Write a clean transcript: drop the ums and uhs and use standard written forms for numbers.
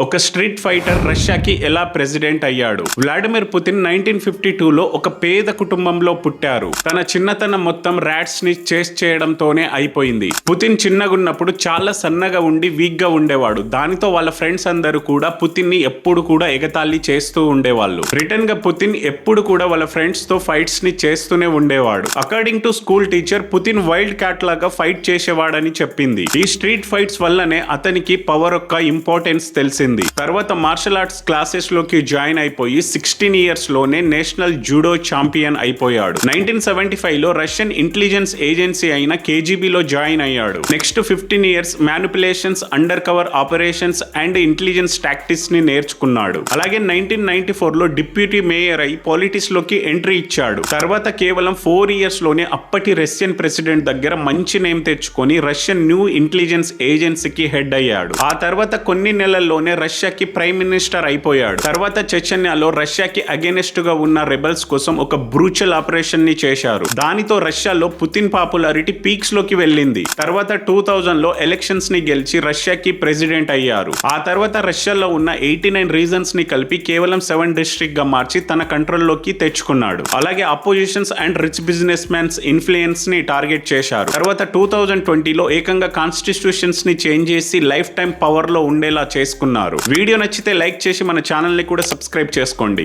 ఒక street fighter రష్యాకి ఎలా president అయ్యాడు? వ్లాడిమిర్ పుతిన్ 1952లో ఒక పేద కుటుంబంలో పుట్టారు. తన చిన్నతనం మొత్తం ర్యాట్స్ ని చేస్ చేయడంతోనే అయిపోయింది. పుతిన్ చిన్నగున్నప్పుడు చాలా సన్నగా ఉండి వీక్ గా ఉండేవాడు. దానితో వాళ్ళ ఫ్రెండ్స్ అందరూ కూడా పుతిన్ ని ఎప్పుడు కూడా ఎగతాళి చేస్తూ ఉండేవాళ్ళు. రిటర్న్ గా పుతిన్ ఎప్పుడు కూడా వాళ్ళ ఫ్రెండ్స్ తో ఫైట్స్ ని చేస్తూనే ఉండేవాడు. According to school teacher, Putin wild cat లాగా ఫైట్ చేసేవాడని చెప్పింది. ఈ స్ట్రీట్ ఫైట్స్ వల్లనే అతనికి పవర్ యొక్క ఇంపార్టెన్స్ తెలిసింది. తర్వాత మార్షల్ ఆర్ట్స్ క్లాసెస్ లోకి జాయిన్ అయిపోయి 16 ఇయర్స్ లోనే నేషనల్ జూడో ఛాంపియన్ అయిపోయాడు. 1975 లో రష్యన్ ఇంటెలిజెన్స్ ఏజెన్సీ అయిన KGB లో జాయిన్ అయ్యాడు. Next 15 years manipulations, under cover operations and intelligence tactics ని నేర్చుకున్నాడు. అలాగే 1994 లో డిప్యూటీ మేయర్ అయి పాలిటిక్స్ లోకి ఎంట్రీ ఇచ్చాడు. తర్వాత కేవలం 4 ఇయర్స్ లోనే అప్పటి రష్యన్ ప్రెసిడెంట్ దగ్గర మంచి నేమ్ తెచ్చుకొని రష్యన్ న్యూ ఇంటెలిజెన్స్ ఏజెన్సీకి హెడ్ అయ్యాడు. ఆ తర్వాత కొన్ని నెలల్లోనే రష్యాకి ప్రైమ్ మినిస్టర్ అయిపోయాడు. తర్వాత చెచెన్యాలో రష్యాకి అగెనిస్ట్ గా ఉన్న రెబల్స్ కోసం ఒక బ్రూచల్ ఆపరేషన్ ని చేశారు. దానితో రష్యాలో పుతిన్ పాపులారిటీ పీక్స్ లోకి వెళ్ళింది. తర్వాత 2000 లో ఎలక్షన్స్ ని గెలిచి రష్యాకి ప్రెసిడెంట్ అయ్యారు. ఆ తర్వాత రష్యాలో ఉన్న 89 రీజన్స్ ని కలిపి కేవలం 7 డిస్ట్రిక్ట్ గా మార్చి తన కంట్రోల్లోకి తెచ్చుకున్నాడు. అలాగే oppositions and rich business mans influence ని టార్గెట్ చేశారు. తర్వాత 2020లో ఏకంగా కాన్స్టిట్యూషన్స్ ని చేంజ్ చేసి లైఫ్ టైం పవర్ లో ఉండేలా చేసుకున్నారు. వీడియో నచ్చితే లైక్ చేసి మన ఛానల్ ని కూడా సబ్స్క్రైబ్ చేసుకోండి.